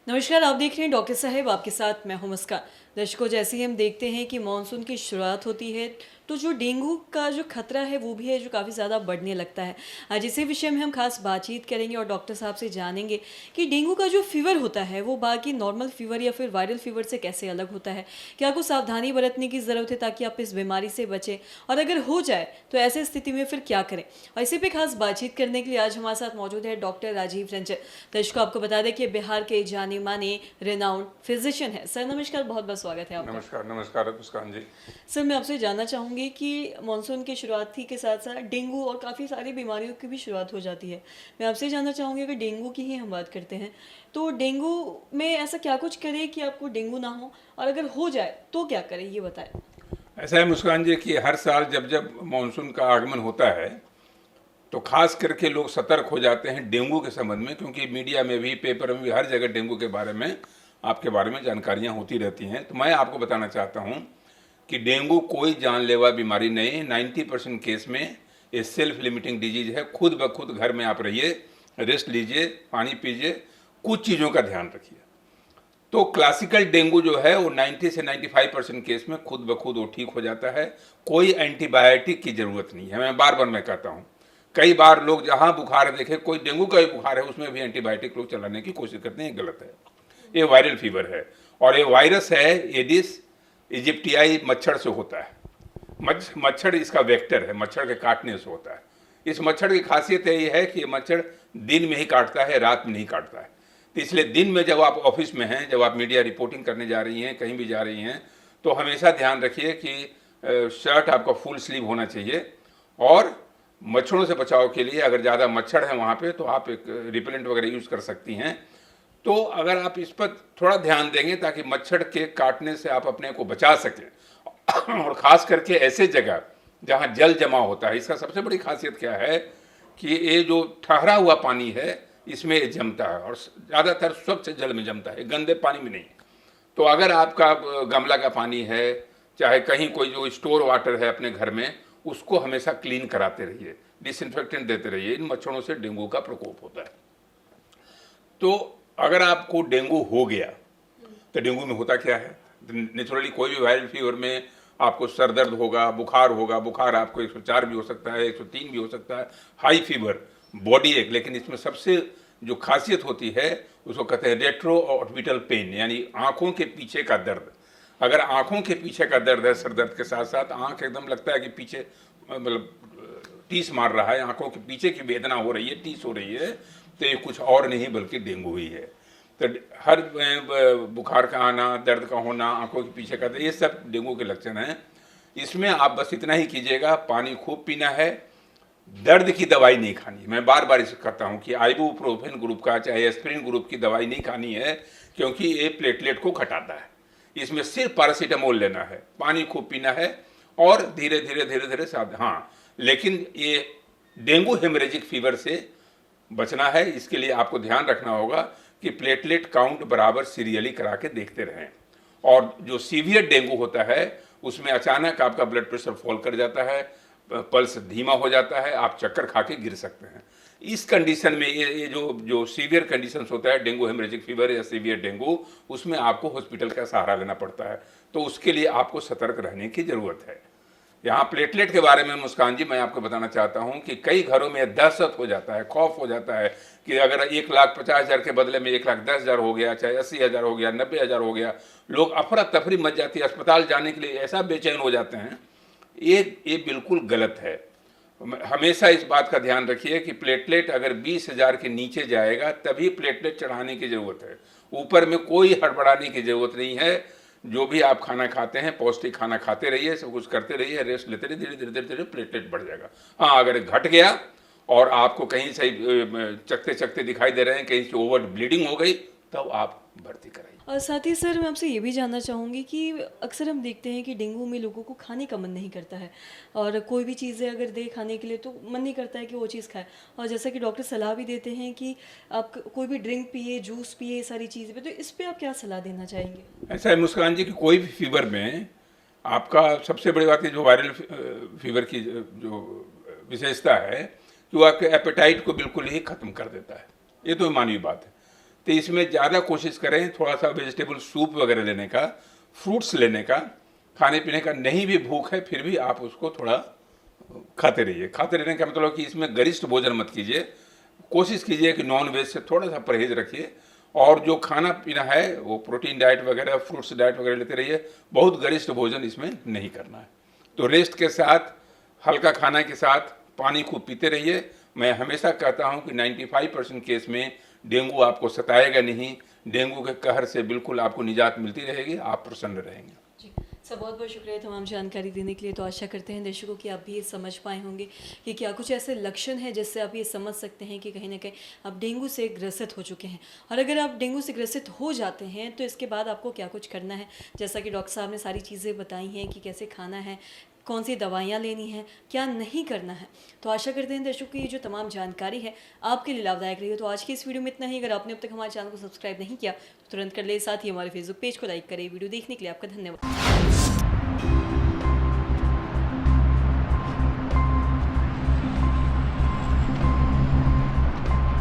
नमस्कार, आप देख रहे हैं डॉक्टर साहब, आपके साथ मैं हूं मुस्कान। दर्शकों, जैसे ही हम देखते हैं कि मानसून की शुरुआत होती है तो जो डेंगू का जो खतरा है वो भी है जो काफ़ी ज़्यादा बढ़ने लगता है। आज इसी विषय में हम खास बातचीत करेंगे और डॉक्टर साहब से जानेंगे कि डेंगू का जो फीवर होता है वो बाकी नॉर्मल फीवर या फिर वायरल फीवर से कैसे अलग होता है, क्या कुछ सावधानी बरतने की ज़रूरत है ताकि आप इस बीमारी से बचें, और अगर हो जाए तो ऐसी स्थिति में फिर क्या करें। और इसी पे खास बातचीत करने के लिए आज हमारे साथ मौजूद है डॉक्टर राजीव रंजन। दर्शकों, आपको बता दें कि बिहार के जाने माने रेनाउंड फिजिशियन है। सर नमस्कार, बहुत बहुत स्वागत है आपका। नमस्कार नमस्कार मुस्कान जी। सर, मैं आपसे जानना चाहूँगी कि मानसून की शुरुआती के साथ साथ डेंगू और काफ़ी सारी बीमारियों की भी शुरुआत हो जाती है। मैं आपसे जानना चाहूँगी, अगर डेंगू की ही हम बात करते हैं तो डेंगू में ऐसा क्या कुछ करें कि आपको डेंगू ना हो, और अगर हो जाए तो क्या करें, ये बताएं। ऐसा है मुस्कान जी कि हर साल जब जब मानसून का आगमन होता है तो खास करके लोग सतर्क हो जाते हैं डेंगू के संबंध में, क्योंकि मीडिया में भी, पेपर में भी, हर जगह डेंगू के बारे में, आपके बारे में जानकारियां होती रहती हैं। तो मैं आपको बताना चाहता हूं कि डेंगू कोई जानलेवा बीमारी नहीं है। 90% केस में ये सेल्फ लिमिटिंग डिजीज है। खुद ब खुद घर में आप रहिए, रेस्ट लीजिए, पानी पीजिए, कुछ चीज़ों का ध्यान रखिए। तो क्लासिकल डेंगू जो है वो 90 से 95% केस में खुद ब खुद वो ठीक हो जाता है। कोई एंटीबायोटिक की ज़रूरत नहीं है। मैं बार बार मैं कहता हूँ, कई बार लोग जहाँ बुखार देखे, कोई डेंगू का ही बुखार है, उसमें भी एंटीबायोटिक लोग चलाने की कोशिश करते हैं, ये गलत है। ये वायरल फीवर है और ये वायरस है एडिस इजिप्टियाई मच्छर से होता है। मच्छर इसका वेक्टर है, मच्छर के काटने से होता है। इस मच्छर की खासियत ये है कि ये मच्छर दिन में ही काटता है, रात में नहीं काटता है। तो इसलिए दिन में जब आप ऑफिस में हैं, जब आप मीडिया रिपोर्टिंग करने जा रही हैं, कहीं भी जा रही हैं, तो हमेशा ध्यान रखिए कि शर्ट आपका फुल स्लीव होना चाहिए। और मच्छरों से बचाव के लिए अगर ज़्यादा मच्छर है वहाँ पे तो आप एक रिपेलेंट वगैरह यूज़ कर सकती हैं। तो अगर आप इस पर थोड़ा ध्यान देंगे ताकि मच्छर के काटने से आप अपने को बचा सकें, और ख़ास करके ऐसे जगह जहाँ जल जमा होता है। इसका सबसे बड़ी खासियत क्या है कि ये जो ठहरा हुआ पानी है इसमें ये जमता है, और ज़्यादातर स्वच्छ जल में जमता है, गंदे पानी में नहीं। तो अगर आपका गमला का पानी है, चाहे कहीं कोई जो स्टोर वाटर है अपने घर में, उसको हमेशा क्लीन कराते रहिए, डिसइंफेक्टेंट देते रहिए। इन मच्छरों से डेंगू का प्रकोप होता है। तो अगर आपको डेंगू हो गया तो डेंगू में होता क्या है? नेचुरली कोई भी वायरल फीवर में आपको सर दर्द होगा, बुखार होगा। बुखार आपको 104 भी हो सकता है, 103 भी हो सकता है, हाई फीवर, बॉडी एक। लेकिन इसमें सबसे जो खासियत होती है उसको कहते हैं रेट्रो ऑर्बिटल पेन, यानी आंखों के पीछे का दर्द। अगर आंखों के पीछे का दर्द है, सर दर्द के साथ साथ आंख एकदम लगता है कि पीछे मतलब टीस मार रहा है, आंखों के पीछे की वेदना हो रही है, टीस हो रही है, तो ये कुछ और नहीं बल्कि डेंगू ही है। तो हर बुखार का आना, दर्द का होना, आंखों के पीछे का दर्द, ये सब डेंगू के लक्षण हैं। इसमें आप बस इतना ही कीजिएगा, पानी खूब पीना है, दर्द की दवाई नहीं खानी। मैं बार बार इसे कहता हूँ कि आइबुप्रोफेन ग्रुप का चाहे एस्पिरिन ग्रुप की दवाई नहीं खानी है, क्योंकि ये प्लेटलेट को घटाता है। इसमें सिर्फ पैरासीटामोल लेना है, पानी खूब पीना है और धीरे धीरे धीरे धीरे साथ। हाँ, लेकिन ये डेंगू हेमरेजिक फीवर से बचना है। इसके लिए आपको ध्यान रखना होगा कि प्लेटलेट काउंट बराबर सीरियली करा के देखते रहें। और जो सीवियर डेंगू होता है उसमें अचानक आपका ब्लड प्रेशर फॉल कर जाता है, पल्स धीमा हो जाता है, आप चक्कर खा के गिर सकते हैं। इस कंडीशन में ये जो जो सीवियर कंडीशंस होता है, डेंगू हेमरेजिक फीवर या सीवियर डेंगू, उसमें आपको हॉस्पिटल का सहारा लेना पड़ता है। तो उसके लिए आपको सतर्क रहने की ज़रूरत है। यहाँ प्लेटलेट के बारे में मुस्कान जी मैं आपको बताना चाहता हूँ कि कई घरों में दहशत हो जाता है, खौफ हो जाता है कि अगर 1,50,000 के बदले में 1,10,000 हो गया, चाहे 80,000 हो गया, 90,000 हो गया, लोग अफरा तफरी मच जाती है, अस्पताल जाने के लिए ऐसा बेचैन हो जाते हैं। ये बिल्कुल गलत है। हमेशा इस बात का ध्यान रखिए कि प्लेटलेट अगर 20,000 के नीचे जाएगा तभी प्लेटलेट चढ़ाने की ज़रूरत है। ऊपर में कोई हड़बड़ाने की ज़रूरत नहीं है। जो भी आप खाना खाते हैं, पौष्टिक खाना खाते रहिए, सब कुछ करते रहिए, रेस्ट लेते रहिए, धीरे धीरे धीरे धीरे प्लेटलेट बढ़ जाएगा। हाँ, अगर घट गया और आपको कहीं से चकते चकते दिखाई दे रहे हैं, कहीं से ओवर ब्लीडिंग हो गई, तब आप भर्ती कराइए। और साथ ही सर, मैं आपसे ये भी जानना चाहूँगी कि अक्सर हम देखते हैं कि डेंगू में लोगों को खाने का मन नहीं करता है, और कोई भी चीज़ें अगर दे खाने के लिए तो मन नहीं करता है कि वो चीज़ खाए। और जैसा कि डॉक्टर सलाह भी देते हैं कि आप कोई भी ड्रिंक पिए, जूस पिए, ये सारी चीज़ें पे, तो इस पे आप क्या सलाह देना चाहेंगे? ऐसा है मुस्कान जी कि कोई भी फीवर में आपका सबसे बड़ी बात है, जो वायरल फीवर की जो विशेषता है कि वो आपके एपेटाइट को बिल्कुल ही ख़त्म कर देता है। ये तो मानवीय बात है। तो इसमें ज़्यादा कोशिश करें थोड़ा सा वेजिटेबल सूप वगैरह लेने का, फ्रूट्स लेने का। खाने पीने का नहीं भी भूख है फिर भी आप उसको थोड़ा खाते रहिए। खाते रहने का मतलब कि इसमें गरिष्ठ भोजन मत कीजिए, कोशिश कीजिए कि नॉन वेज से थोड़ा सा परहेज रखिए, और जो खाना पीना है वो प्रोटीन डाइट वगैरह, फ्रूट्स डाइट वगैरह लेते रहिए। बहुत गरिष्ठ भोजन इसमें नहीं करना है। तो रेस्ट के साथ, हल्का खाना के साथ पानी खूब पीते रहिए। मैं हमेशा कहता हूं कि 95% केस में डेंगू आपको सताएगा नहीं। डेंगू के कहर से बिल्कुल आपको निजात मिलती रहेगी, आप प्रसन्न रहेंगे। जी सर, बहुत बहुत शुक्रिया तमाम जानकारी देने के लिए। तो आशा करते हैं दर्शकों कि आप भी ये समझ पाए होंगे कि क्या कुछ ऐसे लक्षण हैं जिससे आप ये समझ सकते हैं कि कहीं ना कहीं आप डेंगू से ग्रसित हो चुके हैं। और अगर आप डेंगू से ग्रसित हो जाते हैं तो इसके बाद आपको क्या कुछ करना है, जैसा कि डॉक्टर साहब ने सारी चीज़ें बताई हैं कि कैसे खाना है, कौन सी दवाइयाँ लेनी हैं, क्या नहीं करना है। तो आशा करते हैं दर्शकों की ये जो तमाम जानकारी है आपके लिए लाभदायक रही हो। तो आज की इस वीडियो में इतना ही। अगर आपने अब तक हमारे चैनल को सब्सक्राइब नहीं किया तो तुरंत कर ले, साथ ही हमारे फेसबुक पेज को लाइक करें। वीडियो देखने के लिए आपका धन्यवाद।